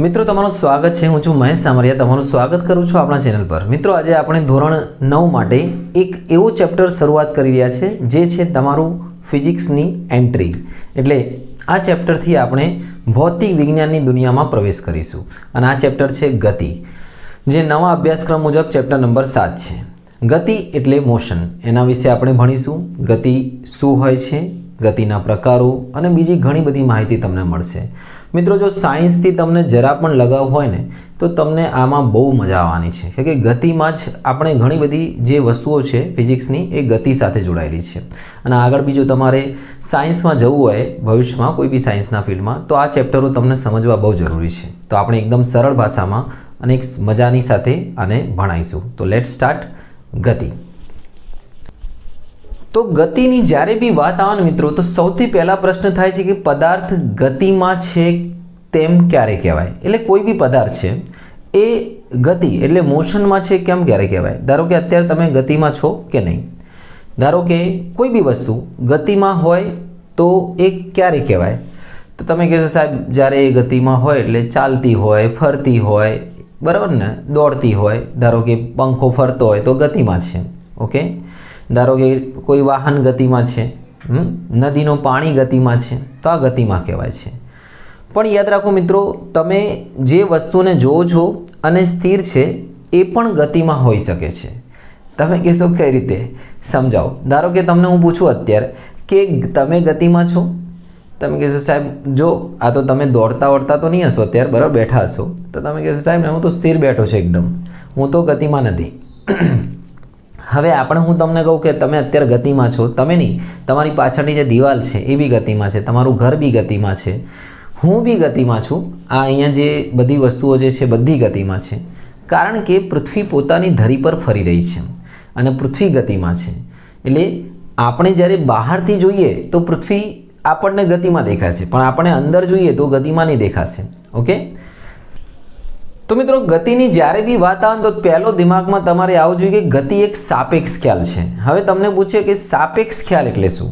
મિત્રો તમારું સ્વાગત છે। હું છું મહેશ સામરિયા, તમારું સ્વાગત કરું છું આપણા ચેનલ પર। મિત્રો આજે આપણે ધોરણ 9 માટે એક એવો ચેપ્ટર શરૂઆત કરી રહ્યા છે જે છે તમારું ફિઝિક્સની એન્ટ્રી। એટલે આ ચેપ્ટરથી આપણે ભૌતિક વિજ્ઞાનની દુનિયામાં પ્રવેશ કરીશું અને આ ચેપ્ટર છે ગતિ, જે નવા અભ્યાસક્રમ મુજબ ચેપ્ટર નંબર 7 છે। ગતિ એટલે મોશન, એના વિશે આપણે ભણીશું। ગતિ શું હોય છે, ગતિના પ્રકારો અને બીજી ઘણી બધી માહિતી તમને મળશે। મિત્રો જો સાયન્સથી તમને જરા પણ લગાવ હોય ને તો તમને આમાં બહુ મજા આવવાની છે કે ગતિમાં જ આપણે ઘણી બધી જે વસ્તુઓ છે ફિઝિક્સની એ ગતિ સાથે જોડાયેલી છે। અને આગળ બીજું તમારે સાયન્સમાં જવું હોય ભવિષ્યમાં કોઈ બી સાયન્સના ફિલ્ડમાં તો આ ચેપ્ટરો તમને સમજવા બહુ જરૂરી છે। તો આપણે એકદમ સરળ ભાષામાં અને એક મજાની સાથે આને ભણાવીશું। તો લેટ્સ સ્ટાર્ટ ગતિ। તો ગતિની જ્યારે બી વાત આવે ને મિત્રો તો સૌથી પહેલા પ્રશ્ન થાય છે કે પદાર્થ ગતિમાં છે તેમ ક્યારે કહેવાય। એટલે કોઈ બી પદાર્થ છે એ ગતિ એટલે મોશનમાં છે કેમ ક્યારે કહેવાય। ધારો કે અત્યારે તમે ગતિમાં છો કે નહીં, ધારો કે કોઈ બી વસ્તુ ગતિમાં હોય તો એ ક્યારે કહેવાય। તો તમે કહેશો સાહેબ જ્યારે એ ગતિમાં હોય એટલે ચાલતી હોય, ફરતી હોય, બરાબર ને, દોડતી હોય। ધારો કે પંખો ફરતો હોય તો ગતિમાં છે, ઓકે। ધારો કે કોઈ વાહન ગતિમાં છે, નદીનું પાણી ગતિમાં છે તો આ ગતિમાં કહેવાય છે। પણ યાદ રાખો મિત્રો, તમે જે વસ્તુને જોવો છો અને સ્થિર છે એ પણ ગતિમાં હોઈ શકે છે। તમે કહેશો કઈ રીતે, સમજાવો। ધારો કે તમને હું પૂછું અત્યારે કે તમે ગતિમાં છો, તમે કહેશો સાહેબ જો આ તો તમે દોડતા વળતા તો નહીં હશો અત્યારે, બરાબર, બેઠા હશો તો તમે કહેશો સાહેબ હું તો સ્થિર બેઠો છું એકદમ, હું તો ગતિમાં નથી। હવે આપણે હું તમને કહું કે તમે અત્યારે ગતિમાં છો, તમે નહીં, તમારી પાછળની જે દિવાલ છે એ બી ગતિમાં છે, તમારું ઘર બી ગતિમાં છે, હું બી ગતિમાં છું, આ અહીંયા જે બધી વસ્તુઓ જે છે બધી ગતિમાં છે, કારણ કે પૃથ્વી પોતાની ધરી પર ફરી રહી છે અને પૃથ્વી ગતિમાં છે। એટલે આપણે જ્યારે બહારથી જોઈએ તો પૃથ્વી આપણને ગતિમાં દેખાશે, પણ આપણે અંદર જોઈએ તો ગતિમાં નહીં દેખાશે, ઓકે। તો મિત્રો ગતિની જ્યારે બી વાત આવે તો પહેલો દિમાગમાં તમારે આવવું જોઈએ કે ગતિ એક સાપેક્ષ ખ્યાલ છે। હવે તમને પૂછે કે સાપેક્ષ ખ્યાલ એટલે શું।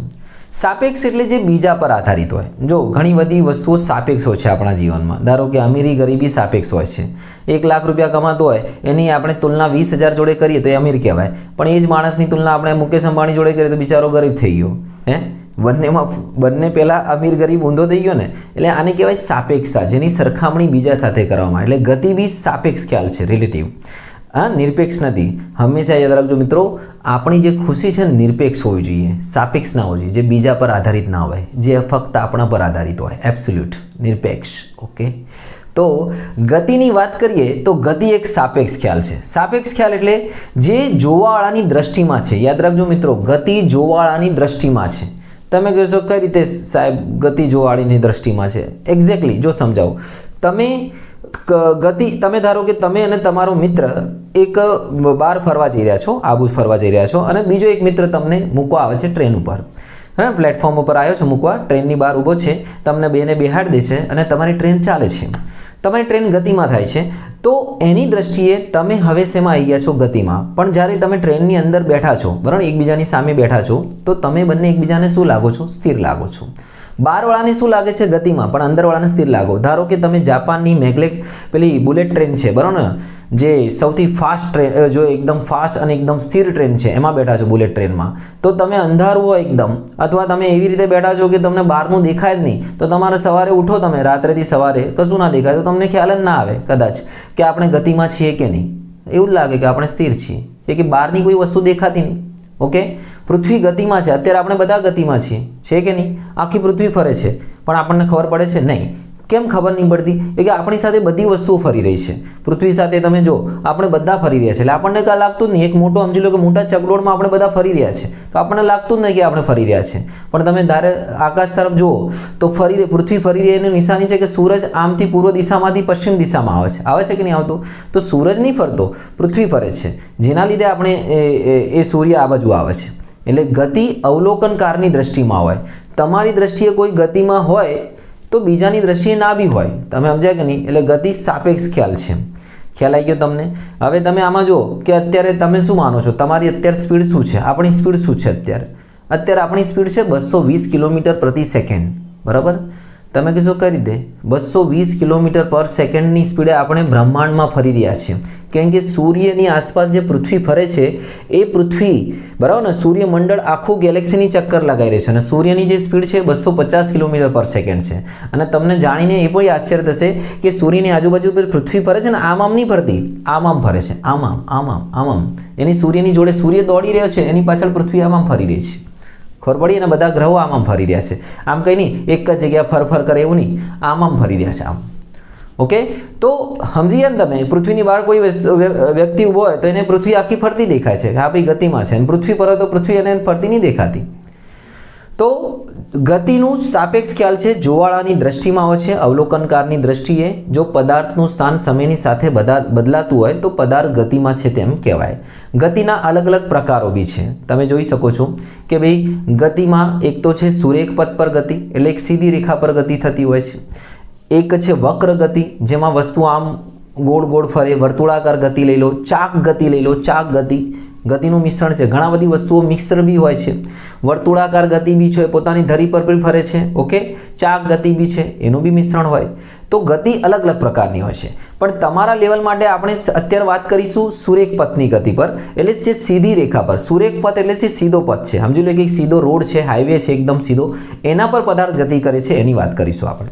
સાપેક્ષ એટલે જે બીજા પર આધારિત હોય। જો ઘણી બધી વસ્તુઓ સાપેક્ષ હોય છે આપણા જીવનમાં, ધારો કે અમીરી ગરીબી સાપેક્ષ હોય છે। 1 લાખ રૂપિયા કમાતો હોય એની આપણે તુલના 20,000 જોડે કરીએ તો એ અમીર કહેવાય, પણ એ જ માણસની તુલના આપણે મુકેશ અંબાણી જોડે કરીએ તો બિચારો ગરીબ થઈ ગયો। બંને પહેલાં અમીર ગરીબ ઊંધો થઈ ગયો ને, એટલે આને કહેવાય સાપેક્ષતા, જેની સરખામણી બીજા સાથે કરવામાં। એટલે ગતિ બી સાપેક્ષ ખ્યાલ છે, રિલેટિવ, હા, નિરપેક્ષ નથી। હંમેશા યાદ રાખજો મિત્રો, આપણી જે ખુશી છે ને નિરપેક્ષ હોવી જોઈએ, સાપેક્ષ ના હોવી જોઈએ, જે બીજા પર આધારિત ના હોય, જે ફક્ત આપણા પર આધારિત હોય, એબ્સોલ્યુટ નિરપેક્ષ, ઓકે। તો ગતિની વાત કરીએ તો ગતિ એક સાપેક્ષ ખ્યાલ છે। સાપેક્ષ ખ્યાલ એટલે જે જોવાવાળાની દ્રષ્ટિમાં છે। યાદ રાખજો મિત્રો, ગતિ જોવાવાળાની દ્રષ્ટિમાં છે। તમે કહેશો કઈ રીતે સાહેબ ગતિ જોવાળાની દ્રષ્ટિમાં છે, એક્ઝેક્ટલી જો સમજાવું। તમે ધારો કે તમે અને તમારો મિત્ર એક બહાર ફરવા જઈ રહ્યા છો, આબુ ફરવા જઈ રહ્યા છો, અને બીજો એક મિત્ર તમને મૂકવા આવે છે ટ્રેન ઉપર, હા, પ્લેટફોર્મ ઉપર આવ્યો છે મૂકવા, ટ્રેનની બહાર ઊભો છે, તમને બેને બેહાડી દે છે અને તમારી ટ્રેન ચાલે છે, તમારી ટ્રેન ગતિમાં થાય છે। તો એની દ્રષ્ટિએ તમે હવે શેમાં આવી ગયા છો, ગતિમાં। પણ જ્યારે તમે ટ્રેનની અંદર બેઠા છો, બરાબર, એકબીજાની સામે બેઠા છો, તો તમે બંને એકબીજાને શું લાગો છો, સ્થિર લાગો છો। બહારવાળાને શું લાગે છે, ગતિમાં, પણ અંદરવાળાને સ્થિર લાગો। ધારો કે તમે જાપાનની પેલી બુલેટ ટ્રેન છે, બરાબર ને, જે સૌથી ફાસ્ટ ટ્રેન, જો એકદમ ફાસ્ટ અને એકદમ સ્થિર ટ્રેન છે એમાં બેઠા છો, બુલેટ ટ્રેનમાં, તો તમે અંધારું હોય એકદમ, અથવા તમે એવી રીતે બેઠા છો કે તમને બહારનું દેખાય જ નહીં, તો તમારે સવારે ઉઠો, તમે રાત્રેથી સવારે કશું ના દેખાય તો તમને ખ્યાલ જ ના આવે કદાચ કે આપણે ગતિમાં છીએ કે નહીં, એવું જ લાગે કે આપણે સ્થિર છીએ, કે બહારની કોઈ વસ્તુ દેખાતી નહીં, ઓકે। પૃથ્વી ગતિમાં છે, અત્યારે આપણે બધા ગતિમાં છીએ, છે કે નહીં, આખી પૃથ્વી ફરે છે, પણ આપણને ખબર પડે છે નહીં। કેમ ખબર નહીં પડતી, કે આપણી સાથે બધી વસ્તુઓ ફરી રહી છે, પૃથ્વી સાથે તમે જો આપણે બધા ફરી રહ્યા છે, એટલે આપણને કાં લાગતું જ નહીં, એક મોટો સમજી લો કે મોટા ચકડોળમાં આપણે બધા ફરી રહ્યા છે તો આપણને લાગતું જ નહીં કે આપણે ફરી રહ્યા છે, પણ તમે ધારે આકાશ તરફ જુઓ તો પૃથ્વી ફરી રહી એની નિશાની છે કે સૂરજ આમથી પૂર્વ દિશામાંથી પશ્ચિમ દિશામાં આવે છે કે નહીં આવતું, તો સૂરજ નહીં ફરતો, પૃથ્વી ફરે છે, જેના લીધે આપણે એ સૂર્ય આ બાજુ આવે છે। એટલે ગતિ અવલોકનકારની દ્રષ્ટિમાં હોય, તમારી દ્રષ્ટિએ કોઈ ગતિમાં હોય તો બીજાની દ્રષ્ટિએ ના બી હોય, તમે સમજ્યા કે નહીં। એટલે ગતિ સાપેક્ષ ખ્યાલ છે, ખ્યાલ આવી ગયો તમને। હવે તમે આમાં જુઓ કે અત્યારે તમે શું માનો છો, તમારી અત્યારે સ્પીડ શું છે, આપણી સ્પીડ શું છે અત્યારે આપણી સ્પીડ છે 220 કિલોમીટર પ્રતિ સેકન્ડ, બરાબર। તમે કહેશો કઈ રીતે? 220 કિલોમીટર પર સેકન્ડની સ્પીડે આપણે બ્રહ્માંડમાં ફરી રહ્યા છીએ, કેમ કે સૂર્યની આસપાસ જે પૃથ્વી ફરે છે એ પૃથ્વી, બરાબર ને, સૂર્યમંડળ આખું ગેલેક્સીની ચક્કર લગાવી રહી છે અને સૂર્યની જે સ્પીડ છે 250 કિલોમીટર પર સેકન્ડ છે. અને તમને જાણીને એ પણ આશ્ચર્ય થશે કે સૂર્યની આજુબાજુ પર પૃથ્વી ફરે છે ને, આમ નહીં ફરતી, આમ ફરે છે, આમ. એની સૂર્યની જોડે સૂર્ય દોડી રહ્યો છે, એની પાછળ પૃથ્વી આમ ફરી રહી છે. ખબર પડી? અને બધા ગ્રહો આમ ફરી રહ્યા છે. આમ કંઈ નહીં, એક જ જગ્યા ફર કરે એવું નહીં, આમ ફરી રહ્યા છે, આમ. ઓકે, તો સમજી ગયા ને તમે? પૃથ્વીની બહાર કોઈ વ્યક્તિ ઊભો હોય તો એને પૃથ્વી આખી ફરતી દેખાય છે, હા ભાઈ ગતિમાં છે, અને પૃથ્વી પર હોય તો પૃથ્વી એને ફરતી નહીં દેખાતી. તો ગતિનું સાપેક્ષ ખ્યાલ છે, જોવાળાની દ્રષ્ટિમાં હોય છે, અવલોકનકારની દ્રષ્ટિએ જો પદાર્થનું સ્થાન સમયની સાથે બદલાતું હોય તો પદાર્થ ગતિમાં છે તેમ કહેવાય. ગતિના અલગ અલગ પ્રકારો બી છે, તમે જોઈ શકો છો કે ભાઈ ગતિમાં એક તો છે સુરેખ પથ પર ગતિ, એટલે એક સીધી રેખા પર ગતિ થતી હોય છે. એક છે વક્ર ગતિ, જેમાં વસ્તુ આમ ગોળ ગોળ ફરે, વર્તુળાકાર ગતિ લઈ લો, ચાક ગતિ લઈ લો, ચાક ગતિ, ગતિનું મિશ્રણ છે. ઘણા બધી વસ્તુઓ મિક્સર બી હોય છે. વર્તુળાકાર ગતિ બી છે, પોતાની ધરી પર બી ફરે છે. ઓકે, ચાક ગતિ બી છે, એનું બી મિશ્રણ હોય. તો ગતિ અલગ અલગ પ્રકારની હોય છે, પણ તમારા લેવલ માટે આપણે અત્યારે વાત કરીશું સુરેખ પથની ગતિ પર, એટલે જે સીધી રેખા પર. સુરેખ પથ એટલે જે સીધો પથ છે, સમજી લો કે સીધો રોડ છે, હાઈવે છે, એકદમ સીધો, એના પર પદાર્થ ગતિ કરે છે, એની વાત કરીશું આપણે.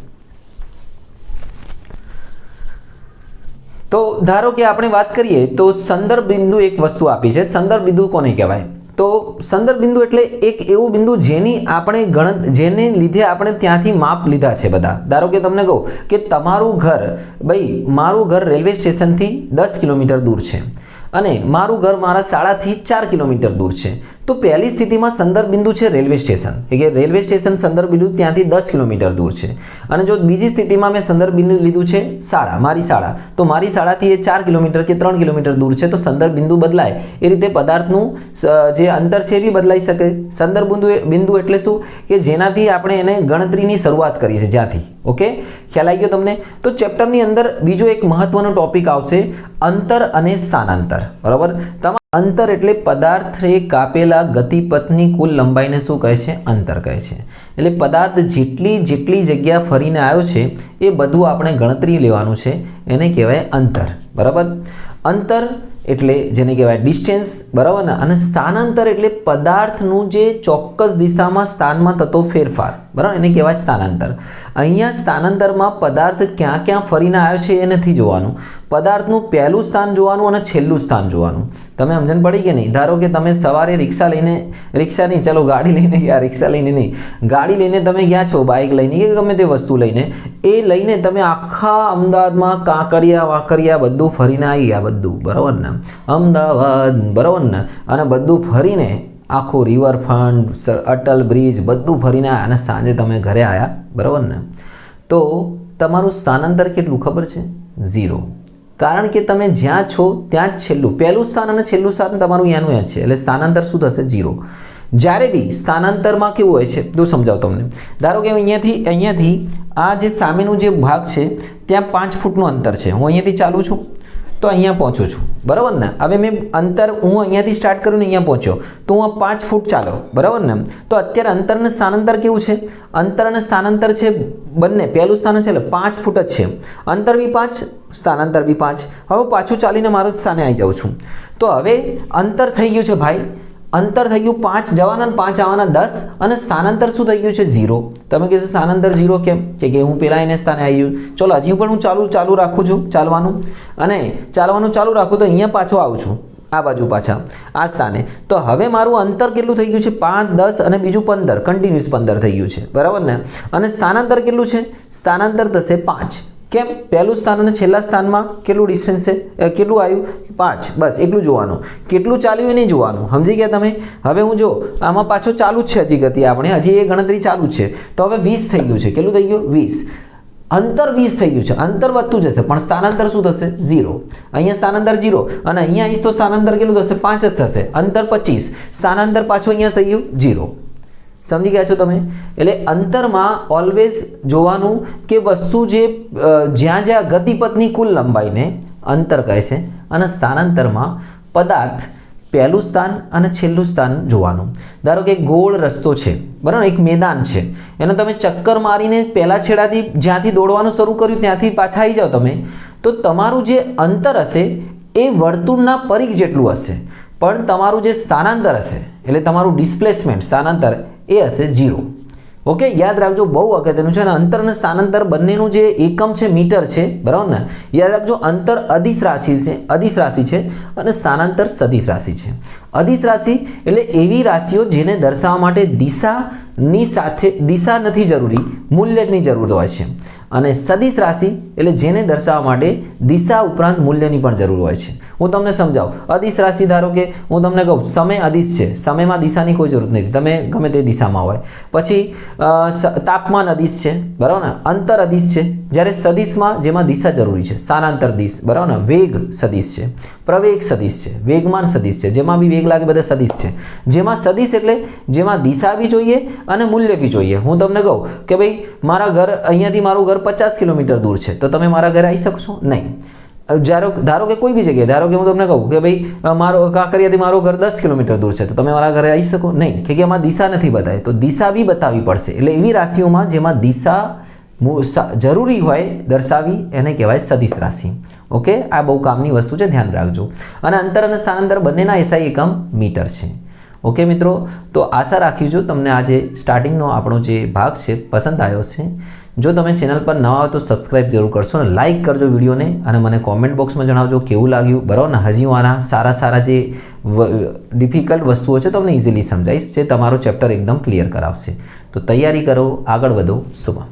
તો ધારો કે આપણે વાત કરીએ તો સંદર્ભ બિંદુ એક વસ્તુ આપી છે. સંદર્ભ બિંદુ કોને કહેવાય? તો સંદર્ભ બિંદુ એટલે એક એવું બિંદુ જેની આપણે જેને લીધે આપણે ત્યાંથી માપ લીધા છે બધા. ધારો કે તમને કહું કે તમારું ઘર, ભાઈ મારું ઘર રેલવે સ્ટેશનથી 10 કિલોમીટર દૂર છે અને મારું ઘર મારા શાળાથી 4 કિલોમીટર દૂર છે. તો પહેલી સ્થિતિમાં સંદર્ભ બિંદુ છે રેલવે સ્ટેશન, કે રેલવે સ્ટેશન સંદર્ભ બિંદુ ત્યાંથી 10 કિલોમીટર દૂર છે. અને જો બીજી સ્થિતિમાં મેં સંદર્ભ બિંદુ લીધું છે શાળા, મારી શાળા, તો મારી શાળાથી એ 4 કિલોમીટર કે 3 કિલોમીટર દૂર છે. તો સંદર્ભ બિંદુ બદલાય એ રીતે પદાર્થનું જે અંતર છે એ બી બદલાઈ શકે. સંદર્ભ બિંદુ એટલે શું? કે જેનાથી આપણે એને ગણતરીની શરૂઆત કરીએ છીએ, જ્યાંથી. ઓકે, ખ્યાલ આવી ગયો તમને? તો ચેપ્ટરની અંદર બીજો એક મહત્વનો ટોપિક આવશે, અંતર અને સ્થાનાંતર. બરાબર? અંતર એટલે પદાર્થે કાપેલા ગતિપથની કુલ લંબાઈને શું કહે છે? અંતર કહે છે. એટલે પદાર્થ જેટલી જગ્યા ફરીને આવ્યો છે એ બધું આપણે ગણતરી લેવાનું છે, એને કહેવાય અંતર. બરાબર? અંતર એટલે જેને કહેવાય ડિસ્ટન્સ, બરાબર ને? અને સ્થાનાંતર એટલે પદાર્થનું જે ચોક્કસ દિશામાં સ્થાનમાં થતો ફેરફાર, બરાબર, એને કહેવાય સ્થાનાંતર. અહીંયા સ્થાનાંતરમાં પદાર્થ ક્યાં ક્યાં ફરીને આવ્યો છે એ નથી જોવાનું, પદાર્થનું પહેલું સ્થાન જોવાનું અને છેલ્લું સ્થાન જોવાનું. તમે સમજણ પડી કે નહીં? ધારો કે તમે સવારે રિક્ષા નહીં, ચાલો ગાડી લઈને ગયા, રિક્ષા લઈને નહીં, ગાડી લઈને તમે ગયા છો, બાઇક લઈને કે ગમે તે વસ્તુ લઈને, એ લઈને તમે આખા અમદાવાદમાં કાંકરિયા વાંકરિયા બધું ફરીને આવી ગયા, બધું, બરાબર ને? અમદાવાદ, બરાબર ને? અને બધું ફરીને આખું રિવરફ્રન્ટ, અટલ બ્રિજ બધું ફરીને આવ્યા અને સાંજે તમે ઘરે આવ્યા, બરાબર ને? તો તમારું સ્થાનાંતર કેટલું ખબર છે? 0. કારણ કે તમે જ્યાં છો ત્યાં જ છેલ્લું, પહેલું સ્થાન અને છેલ્લું સ્થાન તમારું ત્યાંનું ત્યાં છે, એટલે સ્થાનાંતર શું થશે? 0. જ્યારે બી સ્થાનાંતરમાં કેવું હોય છે તો સમજાવું તમને. ધારો કે અહીંયાથી આ જે સામેનું જે ભાગ છે ત્યાં 5 ફૂટનું અંતર છે. હું અહીંયાથી ચાલું છું તો અહીંયા પહોંચું છું, બરાબર ને? હવે મેં અંતર હું અહીંયાથી સ્ટાર્ટ કર્યું ને અહીંયા પહોંચ્યો તો હું 5 ફૂટ ચાલ્યો, બરાબર ને? તો અત્યારે અંતર અને સ્થાનાંતર કેવું છે? અંતર અને સ્થાનાંતર છે બંને, પહેલું સ્થાન છે એટલે 5 ફૂટ જ છે. અંતર બી 5, સ્થાનાંતર બી 5. હવે પાછું ચાલીને મારું સ્થાને આવી જાઉં છું. તો હવે અંતર થઈ ગયું છે ભાઈ, અંતર થઈ ગયું 5 જવાના અને 5 આવવાના 10, અને સ્થાનાંતર શું થઈ ગયું છે? 0. તમે કહેશો સ્થાનાંતર 0 કેમ? કે હું પેલા એને સ્થાને આવી ગયું. ચલો હજી પણ હું ચાલુ રાખું છું ચાલવાનું, અને ચાલવાનું ચાલુ રાખું તો અહીંયા પાછો આવું છું, આ બાજુ પાછા આ સ્થાને. તો હવે મારું અંતર કેટલું થઈ ગયું છે? 5, 10 અને બીજું 15, કન્ટિન્યુઅસ 15 થઈ ગયું છે, બરાબર ને? અને સ્થાનાંતર કેટલું છે? સ્થાનાંતર થશે 5. કેમ? પહેલું સ્થાન અને છેલ્લા સ્થાનમાં કેટલું ડિસ્ટન્સ છે? કેટલું આવ્યું? 5. બસ એટલું જોવાનું, કેટલું ચાલ્યું એ નહીં જોવાનું. સમજી ગયા તમે? હવે હું જો આમાં પાછો ચાલુ જ છે, હજી ગતિ આપણે હજી એ ગણતરી ચાલુ જ છે. તો હવે 20 થઈ ગયું છે. કેટલું થઈ ગયું? 20. અંતર 20 થઈ ગયું છે. અંતર વધતું જશે પણ સ્થાનાંતર શું થશે? 0. અહીંયા સ્થાનાંતર 0 અને અહીંયા આવીશ તો સ્થાનાંતર કેટલું થશે? 5 જ થશે. અંતર 25, સ્થાનાંતર પાછું અહીંયા થઈ ગયું 0. સમજી ગયા છો તમે? એટલે અંતરમાં ઓલવેઝ જોવાનું કે વસ્તુ જે જ્યાં ગતિપથની કુલ લંબાઈને અંતર કહે છે, અને સ્થાનાંતરમાં પદાર્થ પહેલું સ્થાન અને છેલ્લું સ્થાન જોવાનું. ધારો કે એક ગોળ રસ્તો છે, બરાબર, એક મેદાન છે, એને તમે ચક્કર મારીને પહેલા છેડાથી જ્યાંથી દોડવાનું શરૂ કર્યું ત્યાંથી પાછા આવી જાઓ તમે, તો તમારું જે અંતર હશે એ વર્તુળના પરિઘ જેટલું હશે, પણ તમારું જે સ્થાનાંતર હશે એટલે તમારું ડિસ્પ્લેસમેન્ટ સ્થાનાંતર એ હશે 0. ઓકે, યાદ રાખજો, બહુ અગત્યનું છે. અને અંતર અને સ્થાનાંતર બંનેનું જે એકમ છે મીટર છે, બરાબર ને. યાદ રાખજો, અંતર અદિશ રાશિ છે અને સ્થાનાંતર સદિશ રાશિ છે. અદિશ રાશિ એટલે એવી રાશિઓ જેને દર્શાવવા માટે દિશા નથી જરૂરી, મૂલ્યની જરૂર હોય છે. અને સદિશ રાશિ એટલે જેને દર્શાવવા માટે દિશા ઉપરાંત મૂલ્યની પણ જરૂર હોય છે. હું તમને સમજાવું. અદિશ રાશિ, ધારો કે હું તમને કહું સમય અદિશ છે, સમયમાં દિશાની કોઈ જરૂર નથી, તમે ગમે તે દિશામાં હોય. પછી તાપમાન અદિશ છે, બરાબર ને. અંતર અદિશ છે, જ્યારે સદિશમાં જેમાં દિશા જરૂરી છે, સ્થાનાંતર દિશ, બરાબર ને. વેગ સદિશ છે, પ્રવેગ સદિશ છે, વેગમાન સદિશ છે, જેમાં બી વેગ લાગે બધા સદિશ છે. જેમાં સદિશ એટલે જેમાં દિશા બી જોઈએ અને મૂલ્ય બી જોઈએ. હું તમને કહું કે ભાઈ મારા ઘર અહીંયાથી મારું ઘર 50 કિલોમીટર દૂર છે, તો તમે મારા ઘરે આવી શકશો નહીં. ધારો કે કોઈ બી જગ્યાએ, ધારો કે હું તમને કહું કે ભાઈ મારો કાંકરિયાથી મારું ઘર 10 કિલોમીટર દૂર છે, તો તમે મારા ઘરે આવી શકો નહીં, કે એમાં દિશા નથી બતાવી. તો દિશા બી બતાવવી પડશે. એટલે એવી રાશિઓમાં જેમાં દિશા જરૂરી હોય દર્શાવી એને કહેવાય સદિશ રાશિ. ઓકે, આ બહુ કામની વસ્તુ છે, ધ્યાન રાખજો. અને અંતર અને સ્થાનાંતર બંનેના એસઆઈ એકમ મીટર છે. ઓકે મિત્રો, તો આશા રાખી છું તમને આજે સ્ટાર્ટિંગનો આપણો જે ભાગ છે પસંદ આવ્યો છે. જો તમે ચેનલ પર નવા હો તો સબસ્ક્રાઇબ જરૂર કરશો અને લાઇક કરજો વિડીયોને, અને મને કોમેન્ટ બોક્સમાં જણાવજો કેવું લાગ્યું, બરાબર ને. હજી હું આના સારા જે ડિફિકલ્ટ વસ્તુઓ છે તમને ઇઝીલી સમજાવીશ, જે તમારો ચેપ્ટર એકદમ ક્લિયર કરાવશે. તો તૈયારી કરો, આગળ વધો. શુભમ.